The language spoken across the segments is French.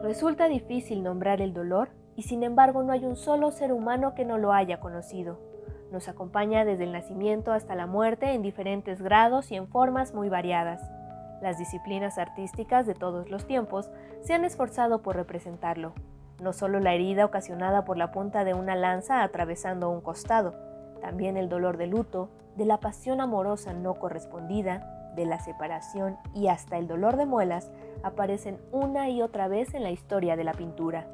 Resulta difícil nombrar el dolor y sin embargo no hay un solo ser humano que no lo haya conocido. Nos acompaña desde el nacimiento hasta la muerte en diferentes grados y en formas muy variadas. Las disciplinas artísticas de todos los tiempos se han esforzado por representarlo. No solo la herida ocasionada por la punta de una lanza atravesando un costado, también el dolor de luto, de la pasión amorosa no correspondida, de la separación y hasta el dolor de muelas aparecen una y otra vez en la historia de la pintura.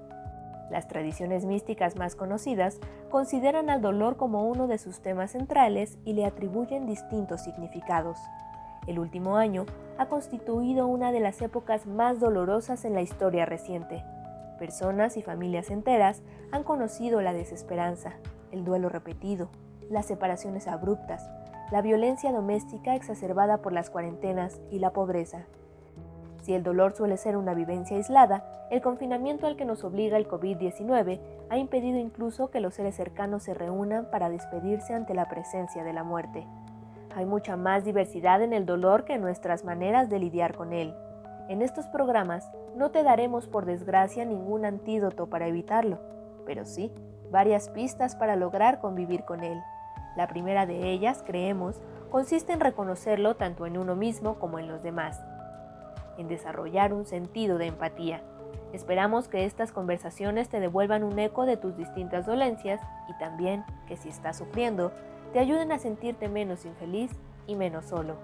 Las tradiciones místicas más conocidas consideran al dolor como uno de sus temas centrales y le atribuyen distintos significados. El último año ha constituido una de las épocas más dolorosas en la historia reciente. Personas y familias enteras han conocido la desesperanza, el duelo repetido, las separaciones abruptas, la violencia doméstica exacerbada por las cuarentenas y la pobreza. Si el dolor suele ser una vivencia aislada, el confinamiento al que nos obliga el COVID-19 ha impedido incluso que los seres cercanos se reúnan para despedirse ante la presencia de la muerte. Hay mucha más diversidad en el dolor que en nuestras maneras de lidiar con él. En estos programas no te daremos por desgracia ningún antídoto para evitarlo, pero sí varias pistas para lograr convivir con él. La primera de ellas, creemos, consiste en reconocerlo tanto en uno mismo como en los demás, en desarrollar un sentido de empatía. Esperamos que estas conversaciones te devuelvan un eco de tus distintas dolencias y también que si estás sufriendo, te ayuden a sentirte menos infeliz y menos solo.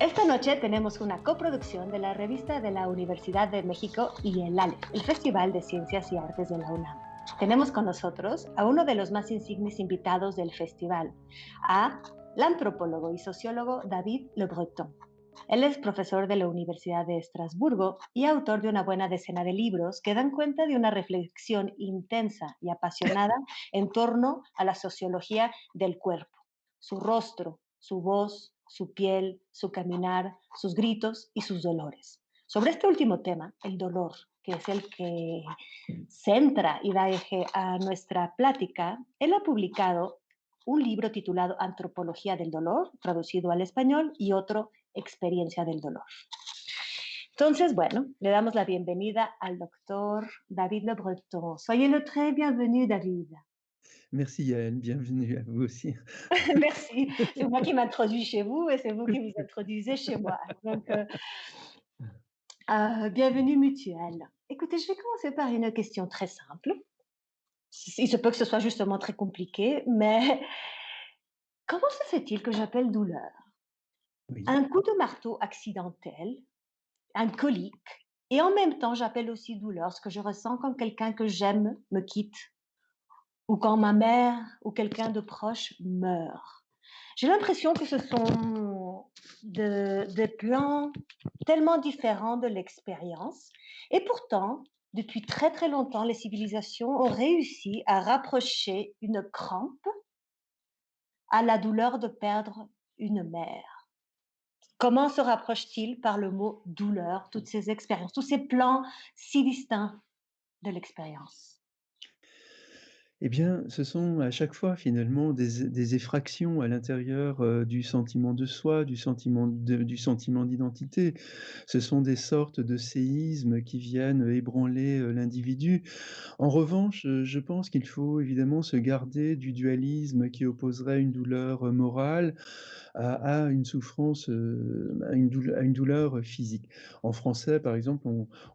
Esta noche tenemos una coproducción de la revista de la Universidad de México y el ALE, el Festival de Ciencias y Artes de la UNAM. Tenemos con nosotros a uno de los más insignes invitados del festival, al antropólogo y sociólogo David Le Breton. Él es profesor de la Universidad de Estrasburgo y autor de una buena decena de libros que dan cuenta de una reflexión intensa y apasionada en torno a la sociología del cuerpo, su rostro, su voz, su piel, su caminar, sus gritos y sus dolores. Sobre este último tema, el dolor, que es el que centra y da eje a nuestra plática, él ha publicado un libro titulado Antropología del dolor, traducido al español, y otro, Experiencia del dolor. Entonces, bueno, le damos la bienvenida al doctor David Le Breton. Soyez le très bienvenu, David. Merci Yael, bienvenue à vous aussi. Merci. C'est moi qui m'introduis chez vous et c'est vous qui vous introduisez chez moi. Donc, bienvenue mutuelle. Écoutez, je vais commencer par une question très simple. Il se peut que ce soit justement très compliqué, mais comment se fait-il que j'appelle douleur Oui. un coup de marteau accidentel, un colique, et en même temps, j'appelle aussi douleur ce que je ressens quand quelqu'un que j'aime me quitte, ou quand ma mère ou quelqu'un de proche meurt. J'ai l'impression que ce sont des plans tellement différents de l'expérience, et pourtant, depuis très très longtemps, les civilisations ont réussi à rapprocher une crampe à la douleur de perdre une mère. Comment se rapproche-t-il par le mot douleur, toutes ces expériences, tous ces plans si distincts de l'expérience? Eh bien, ce sont à chaque fois finalement des effractions à l'intérieur, du sentiment de soi, du sentiment d'identité. Ce sont des sortes de séismes qui viennent ébranler, l'individu. En revanche, je pense qu'il faut évidemment se garder du dualisme qui opposerait une douleur, morale à une souffrance, à une douleur physique. En français, par exemple,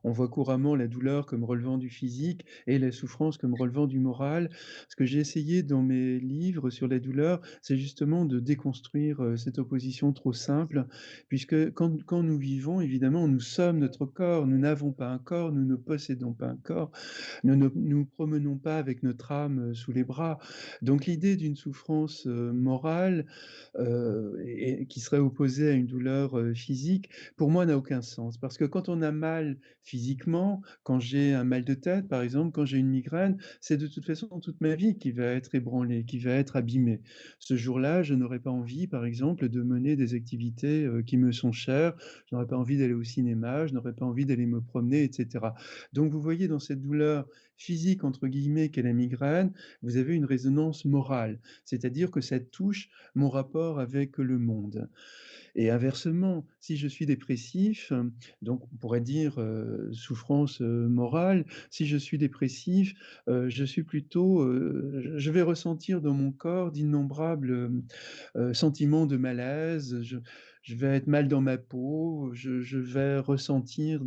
on voit couramment la douleur comme relevant du physique et la souffrance comme relevant du moral. Ce que j'ai essayé dans mes livres sur la douleur, c'est justement de déconstruire, cette opposition trop simple, puisque quand nous vivons, évidemment, nous sommes notre corps, nous n'avons pas un corps, nous ne possédons pas un corps, nous ne nous promenons pas avec notre âme, sous les bras. Donc l'idée d'une souffrance, morale, et qui serait opposée à une douleur, physique, pour moi n'a aucun sens. Parce que quand on a mal physiquement, quand j'ai un mal de tête par exemple, quand j'ai une migraine, c'est de toute façon toute ma vie qui va être ébranlée, qui va être abîmée. Ce jour-là, je n'aurais pas envie par exemple de mener des activités, qui me sont chères, je n'aurais pas envie d'aller au cinéma, je n'aurais pas envie d'aller me promener et cetera. Donc vous voyez dans cette douleur «physique» entre guillemets qu'est la migraine, vous avez une résonance morale. C'est-à-dire que ça touche mon rapport avec, que le monde. Et inversement, si je suis dépressif, donc on pourrait dire, souffrance, morale. Si je suis dépressif, je suis plutôt, je vais ressentir dans mon corps d'innombrables, sentiments de malaise. Je vais être mal dans ma peau, je vais ressentir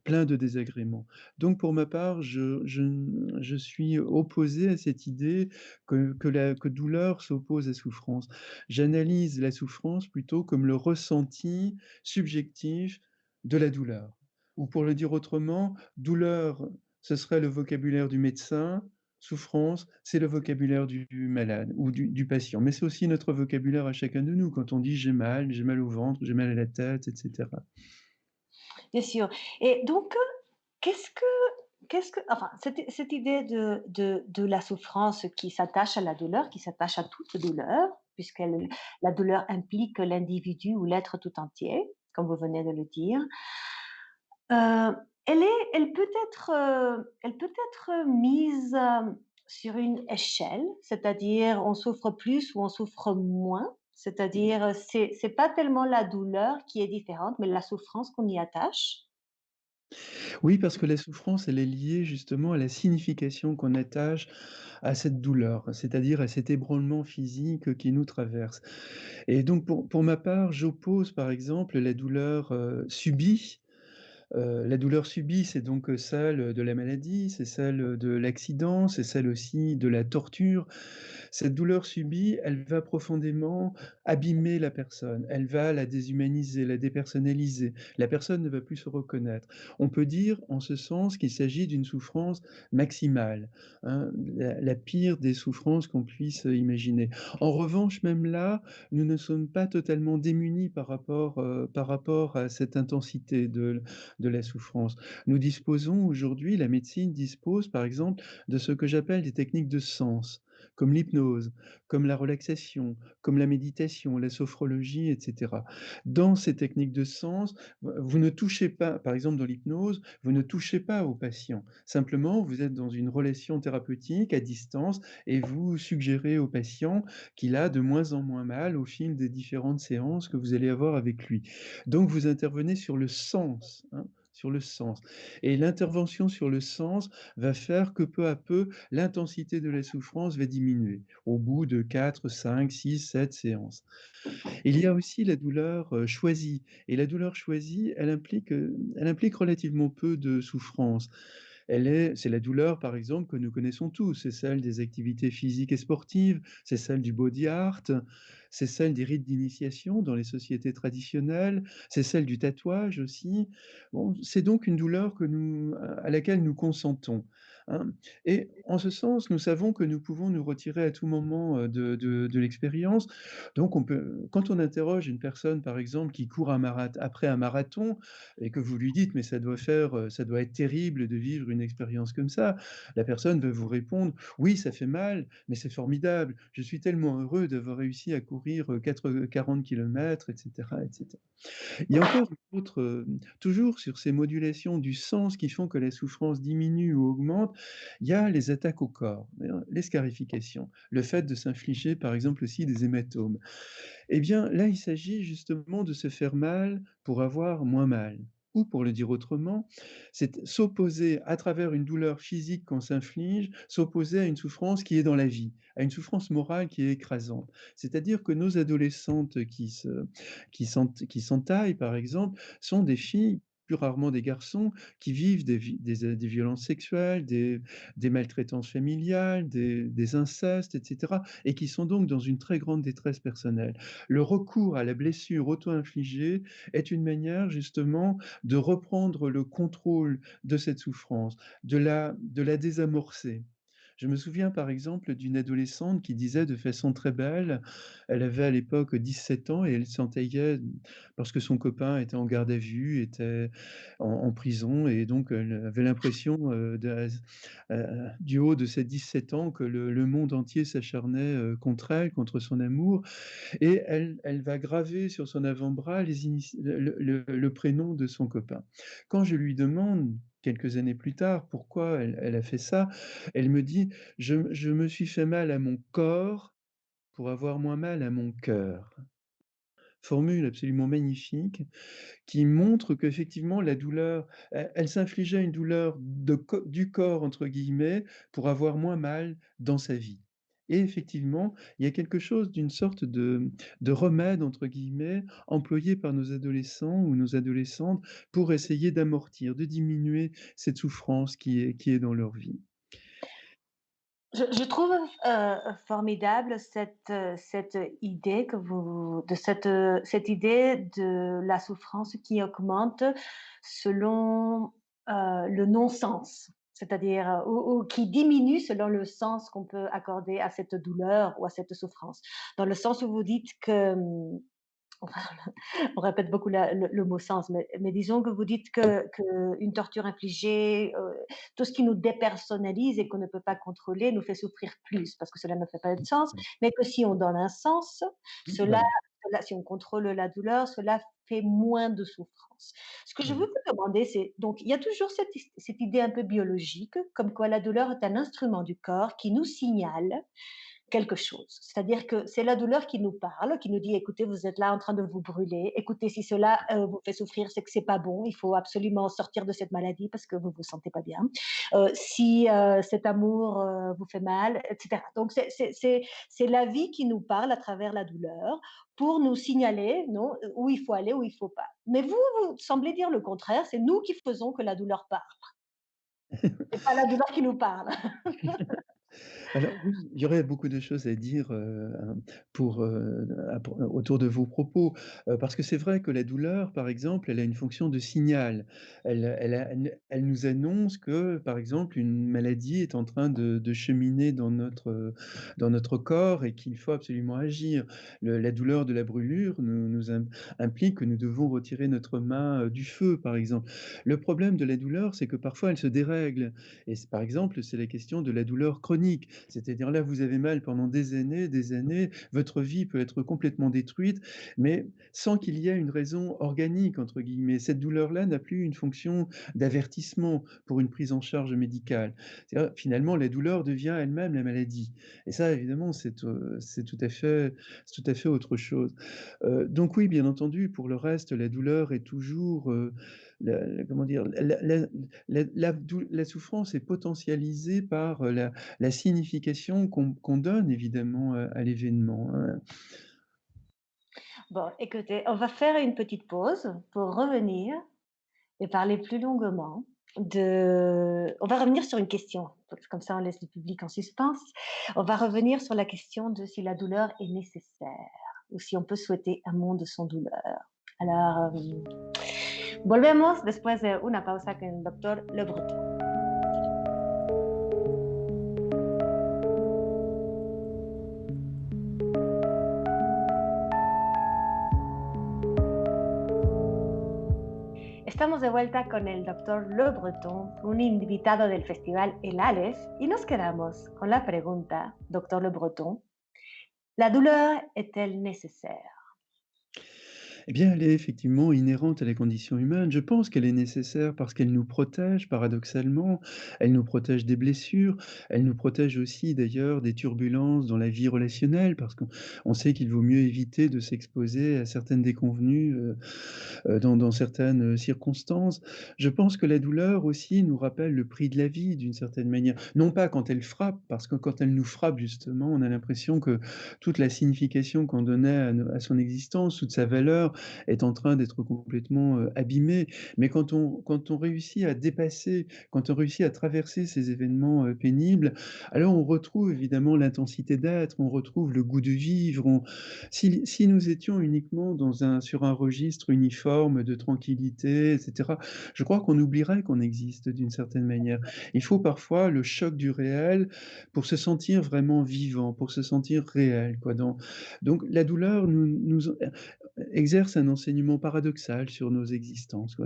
plein de désagréments. Donc pour ma part, je suis opposé à cette idée que douleur s'oppose à souffrance. J'analyse la souffrance plutôt comme le ressenti subjectif de la douleur. Ou pour le dire autrement, douleur, ce serait le vocabulaire du médecin, souffrance, c'est le vocabulaire du malade ou du patient. Mais c'est aussi notre vocabulaire à chacun de nous quand on dit: j'ai mal au ventre, j'ai mal à la tête» et cetera. Bien sûr. Et donc, qu'est-ce que enfin, cette idée de la souffrance qui s'attache à la douleur, qui s'attache à toute douleur, puisque la douleur implique l'individu ou l'être tout entier, comme vous venez de le dire, elle peut être mise, sur une échelle, c'est-à-dire on souffre plus ou on souffre moins? C'est-à-dire, c'est pas tellement la douleur qui est différente, mais la souffrance qu'on y attache? Oui, parce que la souffrance, elle est liée justement à la signification qu'on attache à cette douleur, c'est-à-dire à cet ébranlement physique qui nous traverse. Et donc pour ma part, j'oppose par exemple la douleur, subie. La douleur subie, c'est donc, celle de la maladie, c'est celle de l'accident, c'est celle aussi de la torture. Cette douleur subie, elle va profondément abîmer la personne, elle va la déshumaniser, la dépersonnaliser. La personne ne va plus se reconnaître. On peut dire en ce sens qu'il s'agit d'une souffrance maximale, hein, la pire des souffrances qu'on puisse imaginer. En revanche, même là, nous ne sommes pas totalement démunis par rapport à cette intensité de la souffrance. Nous disposons aujourd'hui, la médecine dispose par exemple de ce que j'appelle des techniques de sens, comme l'hypnose, comme la relaxation, comme la méditation, la sophrologie, et cetera. Dans ces techniques de sens, vous ne touchez pas, par exemple dans l'hypnose, vous ne touchez pas au patient. Simplement, vous êtes dans une relation thérapeutique à distance et vous suggérez au patient qu'il a de moins en moins mal au fil des différentes séances que vous allez avoir avec lui. Donc vous intervenez sur le sens, hein, sur le sens. Et l'intervention sur le sens va faire que peu à peu, l'intensité de la souffrance va diminuer au bout de 4, 5, 6, 7 séances. Il y a aussi la douleur, choisie et la douleur choisie, elle implique relativement peu de souffrance. C'est la douleur, par exemple, que nous connaissons tous. C'est celle des activités physiques et sportives, c'est celle du body art, c'est celle des rites d'initiation dans les sociétés traditionnelles, c'est celle du tatouage aussi. Bon, c'est donc une douleur à laquelle nous consentons, hein, et en ce sens, nous savons que nous pouvons nous retirer à tout moment, de l'expérience. Donc quand on interroge une personne, par exemple, qui court après un marathon et que vous lui dites: «Mais ça doit être terrible de vivre une expérience comme ça». La personne va vous répondre: «Oui, ça fait mal, mais c'est formidable. Je suis tellement heureux d'avoir réussi à courir, 40 kilomètres» et cetera, et cetera. Il y a encore une autre, toujours sur ces modulations du sens qui font que la souffrance diminue ou augmente, il y a les attaques au corps, les scarifications, le fait de s'infliger, par exemple, aussi des hématomes. Eh bien, là, il s'agit justement de se faire mal pour avoir moins mal. Ou pour le dire autrement, c'est s'opposer à travers une douleur physique qu'on s'inflige, s'opposer à une souffrance qui est dans la vie, à une souffrance morale qui est écrasante. C'est-à-dire que nos adolescentes qui s'entaillent, par exemple, sont des filles, plus rarement des garçons, qui vivent des violences sexuelles, des maltraitances familiales, des incestes, et cetera, et qui sont donc dans une très grande détresse personnelle. Le recours à la blessure auto-infligée est une manière justement de reprendre le contrôle de cette souffrance, de la désamorcer. Je me souviens par exemple d'une adolescente qui disait de façon très belle, elle avait à l'époque 17 ans et elle s'entaillait parce que son copain était en garde à vue, était en prison et donc elle avait l'impression, du haut de ses 17 ans que le monde entier s'acharnait, contre elle, contre son amour et elle va graver sur son avant-bras les initia le prénom de son copain. Quand je lui demande, quelques années plus tard, pourquoi elle a fait ça, elle me dit: Je me suis fait mal à mon corps pour avoir moins mal à mon cœur». formule absolument magnifique qui montre qu'effectivement la douleur, elle s'infligeait une douleur «du corps» entre guillemets pour avoir moins mal dans sa vie. Et effectivement, il y a quelque chose d'une sorte de «remède» entre guillemets employé par nos adolescents ou nos adolescentes pour essayer d'amortir, de diminuer cette souffrance qui est dans leur vie. Je trouve, formidable cette idée cette idée de la souffrance qui augmente selon, le non-sens. C'est-à-dire, ou qui diminue selon le sens qu'on peut accorder à cette douleur ou à cette souffrance. Dans le sens où vous dites que, enfin, on répète beaucoup le mot sens, mais disons que vous dites que une torture infligée, tout ce qui nous dépersonnalise et qu'on ne peut pas contrôler nous fait souffrir plus parce que cela ne fait pas de sens, mais que si on donne un sens, cela, Voilà. si on contrôle la douleur, cela fait moins de souffrance. Ce que je veux Voilà. vous demander, c'est donc il y a toujours cette idée un peu biologique, comme quoi la douleur est un instrument du corps qui nous signale quelque chose. C'est-à-dire que c'est la douleur qui nous parle, qui nous dit: «Écoutez, vous êtes là en train de vous brûler. Écoutez, si cela, vous fait souffrir, c'est que c'est pas bon. Il faut absolument sortir de cette maladie parce que vous vous sentez pas bien. Si, cet amour, vous fait mal», et cetera. Donc c'est la vie qui nous parle à travers la douleur pour nous signaler, non, où il faut aller, où il faut pas. Mais vous, vous semblez dire le contraire, c'est nous qui faisons que la douleur parle et pas la douleur qui nous parle. Alors oui, il y aurait beaucoup de choses à dire, pour, autour de vos propos, parce que c'est vrai que la douleur, par exemple, elle a une fonction de signal. Elle nous annonce que, par exemple, une maladie est en train de cheminer dans notre corps et qu'il faut absolument agir. La douleur de la brûlure nous implique que nous devons retirer notre main, du feu, par exemple. Le problème de la douleur, c'est que parfois elle se dérègle et par exemple, c'est la question de la douleur chronique. C'est-à-dire là, vous avez mal pendant des années, votre vie peut être complètement détruite, mais sans qu'il y ait une raison «organique» entre guillemets. Cette douleur-là n'a plus une fonction d'avertissement pour une prise en charge médicale. C'est-à-dire, finalement, la douleur devient elle-même la maladie et ça, évidemment, c'est tout à fait autre chose. Donc oui, bien entendu, pour le reste, la douleur est toujours, comment dire? La souffrance est potentialisée par, la signification qu'on donne évidemment, à l'événement, hein. Bon, écoutez, on va faire une petite pause pour revenir et parler plus longuement on va revenir sur une question, comme ça on laisse le public en suspense. On va revenir sur la question de si la douleur est nécessaire ou si on peut souhaiter un monde sans douleur. Alors, volvemos después de una pausa con el doctor Le Breton. Estamos de vuelta con el doctor Le Breton, un invitado del festival El Aleph, y nos quedamos con la pregunta, doctor Le Breton, ¿la douleur est-elle nécessaire? Eh bien, elle est effectivement inhérente à la condition humaine. Je pense qu'elle est nécessaire parce qu'elle nous protège paradoxalement, elle nous protège des blessures, elle nous protège aussi d'ailleurs des turbulences dans la vie relationnelle parce qu'on sait qu'il vaut mieux éviter de s'exposer à certaines déconvenues, dans certaines, circonstances. Je pense que la douleur aussi nous rappelle le prix de la vie d'une certaine manière. Non pas quand elle frappe, parce que quand elle nous frappe justement, on a l'impression que toute la signification qu'on donnait à son existence, toute sa valeur est en train d'être complètement, abîmée. Mais quand on réussit à dépasser, quand on réussit à traverser ces événements, pénibles, alors on retrouve évidemment l'intensité d'être, on retrouve le goût de vivre, si nous étions uniquement sur un registre uniforme de tranquillité et cetera, je crois qu'on oublierait qu'on existe d'une certaine manière. Il faut parfois le choc du réel pour se sentir vraiment vivant, pour se sentir réel, quoi. Donc la douleur nous exerce un enseignement paradoxal sur nos existences, quoi.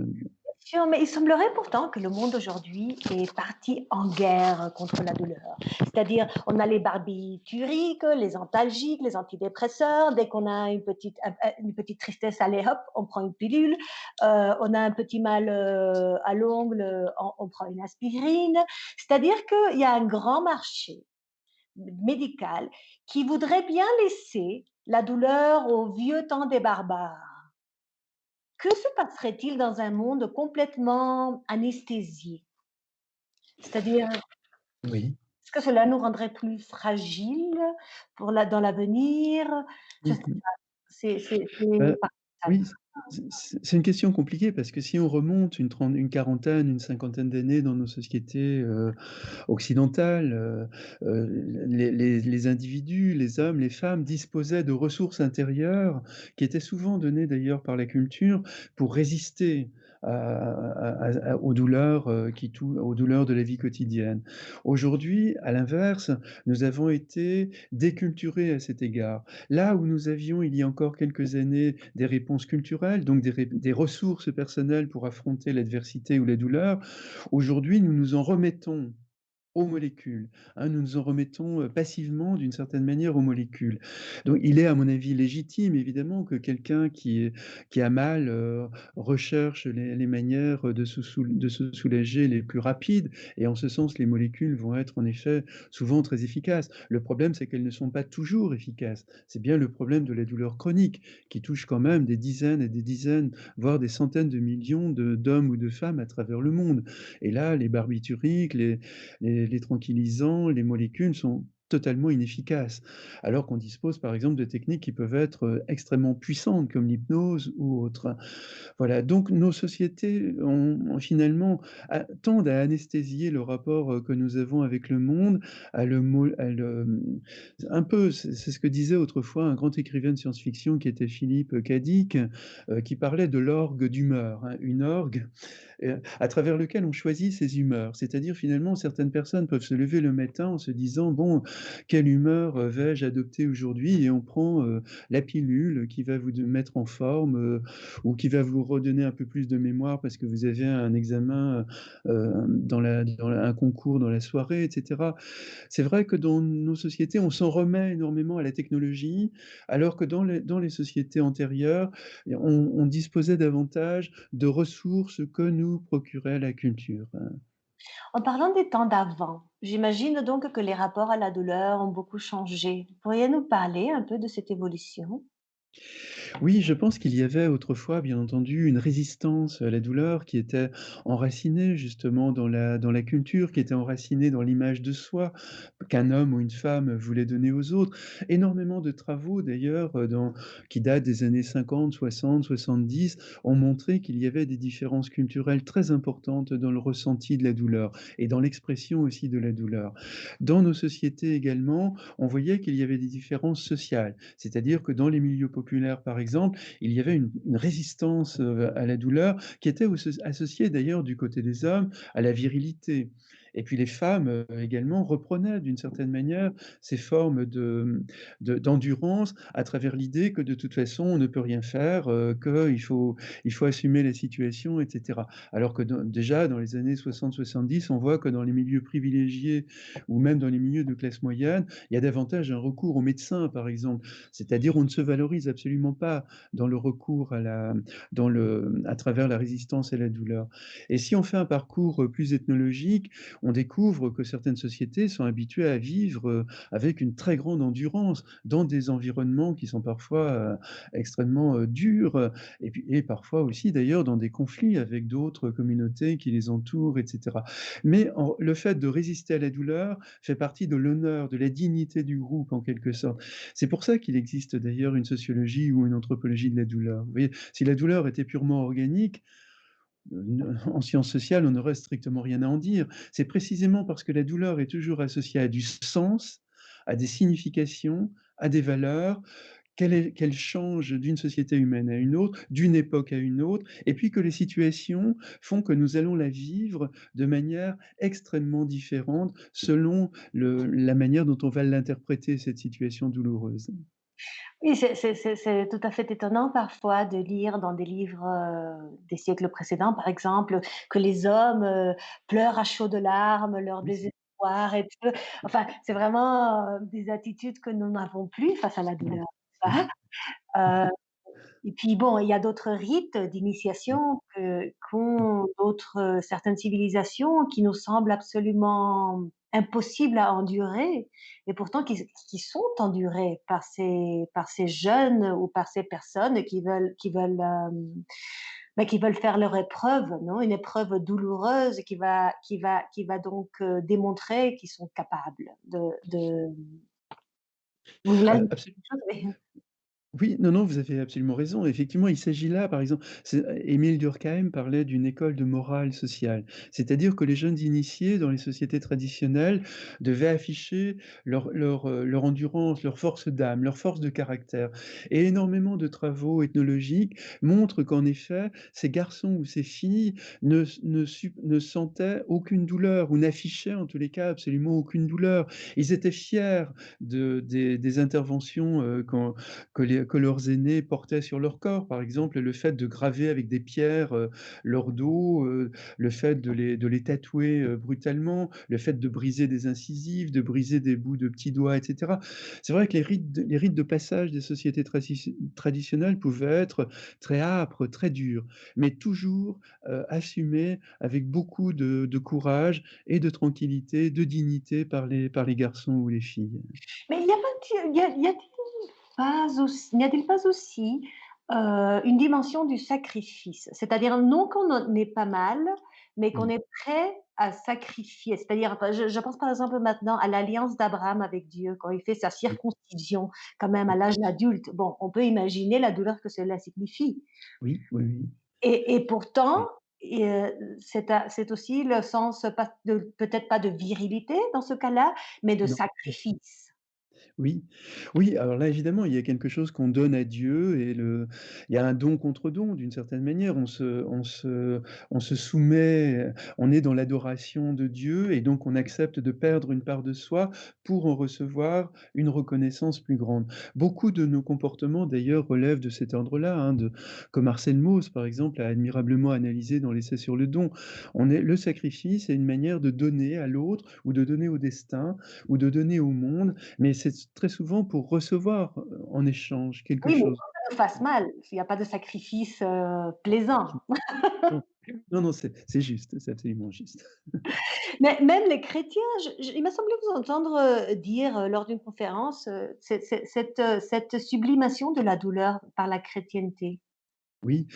Sûr, mais il semblerait pourtant que le monde aujourd'hui est parti en guerre contre la douleur. C'est-à-dire, on a les barbituriques, les antalgiques, les antidépresseurs. Dès qu'on a une petite tristesse, allez hop, on prend une pilule. On a un petit mal à l'ongle, on prend une aspirine. C'est-à-dire qu'il y a un grand marché médical qui voudrait bien laisser la douleur au vieux temps des barbares. Que se passerait-il dans un monde complètement anesthésié? C'est-à-dire, Oui. est-ce que cela nous rendrait plus fragiles pour dans l'avenir? Je sais Mmh. pas, c'est Bah, paradoxal. oui, c'est une question compliquée parce que si on remonte une quarantaine, une cinquantaine d'années dans nos sociétés, occidentales, les individus, les hommes, les femmes disposaient de ressources intérieures qui étaient souvent données d'ailleurs par la culture pour résister aux douleurs, aux douleurs de la vie quotidienne. Aujourd'hui, à l'inverse, nous avons été déculturés à cet égard. Là où nous avions, il y a encore quelques années, des réponses culturelles, donc des ressources personnelles pour affronter l'adversité ou la douleur, aujourd'hui, nous nous en remettons aux molécules, hein, nous nous en remettons, passivement d'une certaine manière aux molécules. Donc il est à mon avis légitime évidemment que quelqu'un qui a mal, recherche les manières de se soulager les plus rapides et en ce sens les molécules vont être en effet souvent très efficaces. Le problème c'est qu'elles ne sont pas toujours efficaces. C'est bien le problème de la douleur chronique qui touche quand même des dizaines et des dizaines, voire des centaines de millions d'hommes ou de femmes à travers le monde. Et là, les barbituriques, les tranquillisants, les molécules sont totalement inefficaces. Alors qu'on dispose par exemple de techniques qui peuvent être, extrêmement puissantes comme l'hypnose ou autres. Voilà, donc nos sociétés ont finalement tendent à anesthésier le rapport, que nous avons avec le monde, à le, un peu, c'est ce que disait autrefois un grand écrivain de science-fiction qui était Philippe K. Dick, qui parlait de l'orgue d'humeur, hein. Une orgue à travers lequel on choisit ses humeurs. C'est-à-dire finalement certaines personnes peuvent se lever le matin en se disant: «Bon, quelle humeur, vais-je adopter aujourd'hui?» et on prend, la pilule qui va vous mettre en forme, ou qui va vous redonner un peu plus de mémoire parce que vous avez un examen, un concours dans la soirée et cetera. C'est vrai que dans nos sociétés, on s'en remet énormément à la technologie, alors que dans les sociétés antérieures, on disposait davantage de ressources que nous procurait la culture, hein. En parlant des temps d'avant, j'imagine donc que les rapports à la douleur ont beaucoup changé. Pourriez-nous parler un peu de cette évolution? Oui, je pense qu'il y avait autrefois, bien entendu, une résistance à la douleur qui était enracinée justement dans la culture, qui était enracinée dans l'image de soi qu'un homme ou une femme voulait donner aux autres. Énormément de travaux d'ailleurs, qui datent des années 50, 60, 70 ont montré qu'il y avait des différences culturelles très importantes dans le ressenti de la douleur et dans l'expression aussi de la douleur. Dans nos sociétés également, on voyait qu'il y avait des différences sociales. C'est-à-dire que dans les milieux populaires, par exemple, il y avait une résistance, à la douleur qui était associée d'ailleurs du côté des hommes à la virilité. Et puis les femmes, également reprenaient d'une certaine manière ces formes d'endurance à travers l'idée que de toute façon on ne peut rien faire, il faut assumer la situation et cetera. Alors que déjà dans les années 60-70, on voit que dans les milieux privilégiés ou même dans les milieux de classe moyenne, il y a davantage un recours aux médecins, par exemple. C'est-à-dire, on ne se valorise absolument pas dans le recours à travers la résistance et la douleur. Et si on fait un parcours plus ethnologique, on découvre que certaines sociétés sont habituées à vivre avec une très grande endurance dans des environnements qui sont parfois extrêmement durs et parfois aussi d'ailleurs dans des conflits avec d'autres communautés qui les entourent, etc. Mais le fait de résister à la douleur fait partie de l'honneur, de la dignité du groupe en quelque sorte. C'est pour ça qu'il existe d'ailleurs une sociologie ou une anthropologie de la douleur. Vous voyez? Si la douleur était purement organique, en sciences sociales, on n'aurait strictement rien à en dire. C'est précisément parce que la douleur est toujours associée à du sens, à des significations, à des valeurs, qu'elle change d'une société humaine à une autre, d'une époque à une autre, et puis que les situations font que nous allons la vivre de manière extrêmement différente selon la manière dont on va l'interpréter, cette situation douloureuse. Oui, c'est tout à fait étonnant parfois de lire dans des livres, des siècles précédents, par exemple, que les hommes, pleurent à chaudes larmes leur Oui. désespoir et que enfin, c'est vraiment, des attitudes que nous n'avons plus face à la douleur, Mmh. n'est-ce pas? Et puis bon, il y a d'autres rites d'initiation qu'ont d'autres, certaines civilisations qui nous semblent absolument impossibles à endurer et pourtant qui sont endurés par ces jeunes ou par ces personnes qui veulent faire leur épreuve, non? Une épreuve douloureuse qui va donc, démontrer qu'ils sont capables de vous voulez ajouter Absolument. quelque chose? Oui. Oui, non, non, vous avez absolument raison. Effectivement, il s'agit là, par exemple, Émile Durkheim parlait d'une école de morale sociale. C'est-à-dire que les jeunes initiés dans les sociétés traditionnelles devaient afficher leur endurance, leur force d'âme, leur force de caractère. Et énormément de travaux ethnologiques montrent qu'en effet, ces garçons ou ces filles ne sentaient aucune douleur ou n'affichaient en tous les cas absolument aucune douleur. Ils étaient fiers des interventions que leurs aînés portaient sur leur corps. Par exemple, le fait de graver avec des pierres, leur dos, le fait de les tatouer, brutalement, le fait de briser des incisives, de briser des bouts de petits doigts et cetera. C'est vrai que les rites de passage des sociétés traditionnelles pouvaient être très âpres, très durs, mais toujours, assumés avec beaucoup de courage et de tranquillité, de dignité par les garçons ou les filles. Mais il y a pas y a-t-il pas aussi n'y a-t-il pas aussi, une dimension du sacrifice? C'est-à-dire non qu'on en ait pas mal, mais qu'on Oui, est prêt à sacrifier. C'est-à-dire, je pense par exemple maintenant à l'alliance d'Abraham avec Dieu, quand il fait sa oui, circoncision quand même à oui. l'âge adulte. Bon, on peut imaginer la douleur que cela signifie Oui, oui, oui. et pourtant, Oui. c'est aussi le sens pas de peut-être pas de virilité dans ce cas-là, mais de Non. sacrifice. Oui, oui, alors là, évidemment, il y a quelque chose qu'on donne à Dieu et il y a un don contre don d'une certaine manière. On se soumet, on est dans l'adoration de Dieu et donc on accepte de perdre une part de soi pour en recevoir une reconnaissance plus grande. Beaucoup de nos comportements, d'ailleurs, relèvent de cet ordre-là, hein, comme Marcel Mauss, par exemple, a admirablement analysé dans l'essai sur le don. Le sacrifice est une manière de donner à l'autre ou de donner au destin ou de donner au monde, mais c'est très souvent pour recevoir, en échange quelque Oui, mais chose. pas que ça nous fasse mal, il y a pas de sacrifice, plaisant. Non, non, non, c'est juste, c'est absolument juste. Mais même les chrétiens, il m'a semblé vous entendre, dire, lors d'une conférence, cette sublimation de la douleur par la chrétienté. Oui.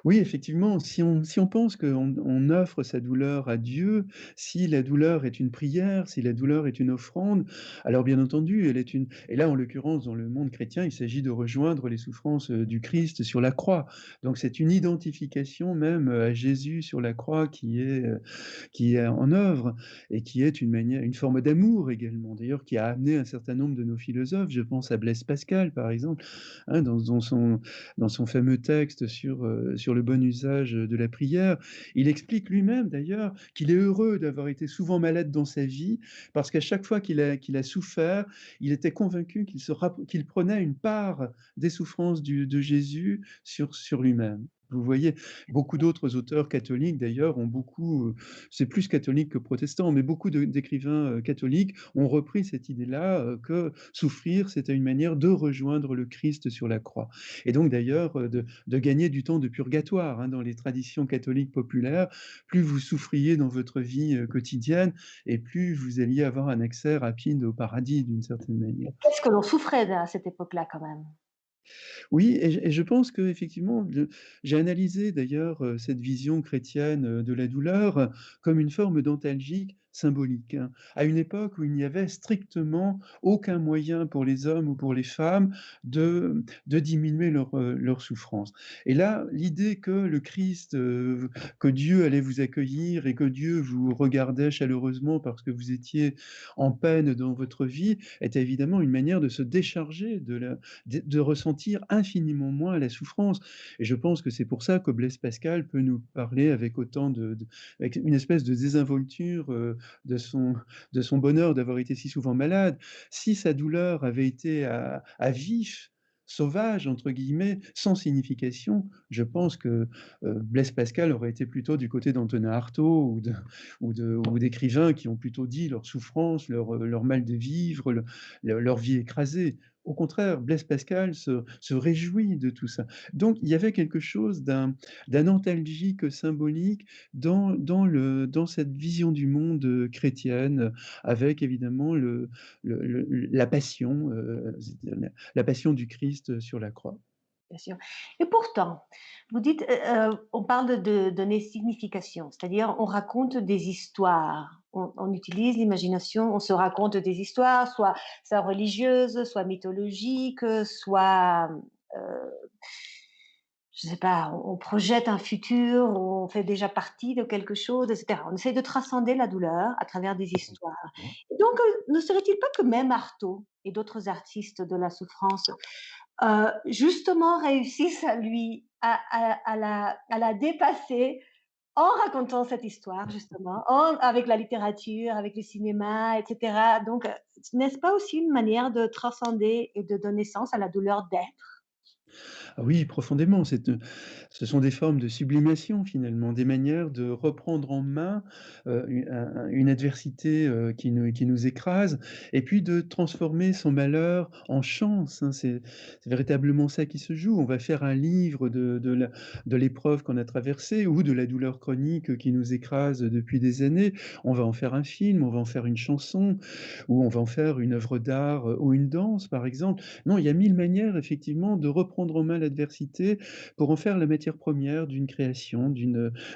Oui, effectivement, si on pense qu'on offre sa douleur à Dieu, si la douleur est une prière, si la douleur est une offrande, alors bien entendu, elle est une et là, en l'occurrence, dans le monde chrétien, il s'agit de rejoindre les souffrances, du Christ sur la croix. Donc c'est une identification même, à Jésus sur la croix qui est en œuvre et qui est une forme d'amour également, d'ailleurs, qui a amené un certain nombre de nos philosophes. Je pense à Blaise Pascal, par exemple, hein, dans son fameux texte sur le bon usage de la prière. Il explique lui-même d'ailleurs qu'il est heureux d'avoir été souvent malade dans sa vie, parce qu'à chaque fois qu'il a souffert, il était convaincu qu'il prenait une part des souffrances de Jésus sur lui-même. Vous voyez, beaucoup d'autres auteurs catholiques d'ailleurs ont beaucoup, c'est plus catholique que protestant, mais beaucoup d'écrivains catholiques ont repris cette idée-là, que souffrir, c'était une manière de rejoindre le Christ sur la croix. Et donc d'ailleurs, de gagner du temps de purgatoire, hein, dans les traditions catholiques populaires. Plus vous souffriez dans votre vie, quotidienne et plus vous alliez avoir un accès rapide au paradis d'une certaine manière. Qu'est-ce que l'on souffrait à cette époque-là quand même? Oui et je pense qu'effectivement, j'ai analysé d'ailleurs, cette vision chrétienne, de la douleur, comme une forme d'antalgique symbolique, hein. À une époque où il n'y avait strictement aucun moyen pour les hommes ou pour les femmes de diminuer leur souffrance. Et là, l'idée que le Christ, que Dieu allait vous accueillir et que Dieu vous regardait chaleureusement parce que vous étiez en peine dans votre vie, était évidemment une manière de se décharger de ressentir infiniment moins la souffrance. Et je pense que c'est pour ça que Blaise Pascal peut nous parler avec autant avec une espèce de désinvolture, de son bonheur d'avoir été si souvent malade. Si sa douleur avait été à vif, «sauvage» entre guillemets, sans signification, je pense que, Blaise Pascal aurait été plutôt du côté d'Antonin Artaud ou d'écrivains qui ont plutôt dit leur souffrance, leur mal de vivre, leur vie écrasée. Au contraire, Blaise Pascal se réjouit de tout ça. Donc il y avait quelque chose d'un antalgique symbolique dans cette vision du monde, chrétienne, avec évidemment la passion, c'est-à-dire la passion du Christ sur la croix. Bien sûr. Et pourtant, vous dites, on parle de donner signification, c'est-à-dire on raconte des histoires, on utilise l'imagination, on se raconte des histoires, soit religieuses, soit mythologiques, soit, je sais pas, on projette un futur, on fait déjà partie de quelque chose, et cetera. On essaie de transcender la douleur à travers des histoires. Et donc, ne serait-il pas que même Artaud et d'autres artistes de la souffrance justement réussissent à lui à la dépasser en racontant cette histoire justement, avec la littérature, avec le cinéma et cetera. Donc, n'est-ce pas aussi une manière de transcender et de donner sens à la douleur d'être? Ah oui, profondément, ce sont des formes de sublimation finalement, des manières de reprendre en main, une adversité, qui nous écrase et puis de transformer son malheur en chance, hein. C'est véritablement ça qui se joue. On va faire un livre de l'épreuve qu'on a traversée ou de la douleur chronique qui nous écrase depuis des années. On va en faire un film, on va en faire une chanson ou on va en faire une œuvre d'art, ou une danse par exemple. Non, il y a 1000 manières effectivement de reprendre en main l'adversité pour en faire la matière première d'une création,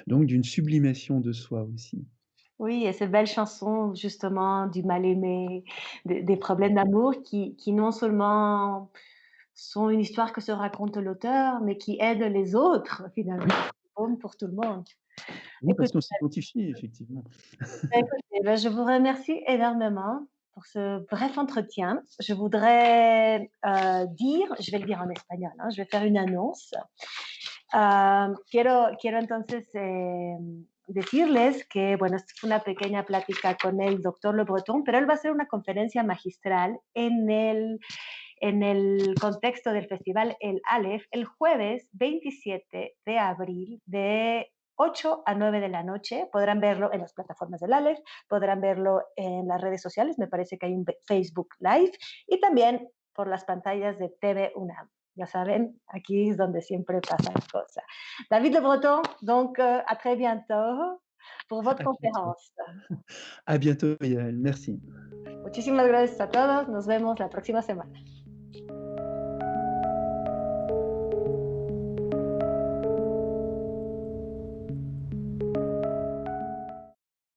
donc d'une sublimation de soi aussi. Oui, et ces belles chansons justement du mal-aimé, des problèmes d'amour qui non seulement sont une histoire que se raconte l'auteur, mais qui aident les autres finalement. Oui, Bon pour tout le monde. oui, parce Écoute, qu'on s'identifie effectivement. écoutez, bah, je vous remercie énormément pour ce bref entretien. Je voudrais, dire, je vais le dire en espagnol, hein, je vais faire une annonce. Quiero entonces decirles que, bueno, esta fue una pequeña plática con el doctor Le Breton, pero él va a hacer una conferencia magistral en el contexto del festival El Aleph el jueves 27 de abril de 8 a 9 de la noche. Podrán verlo en las plataformas del Aleph, podrán verlo en las redes sociales, me parece que hay un Facebook Live y también por las pantallas de TV UNAM. Ya saben, aquí es donde siempre pasan cosas. David Le Breton, donc à très bientôt pour votre À bientôt. conférence. À bientôt Yael, merci. Muchísimas gracias a todos, nos vemos la próxima semana.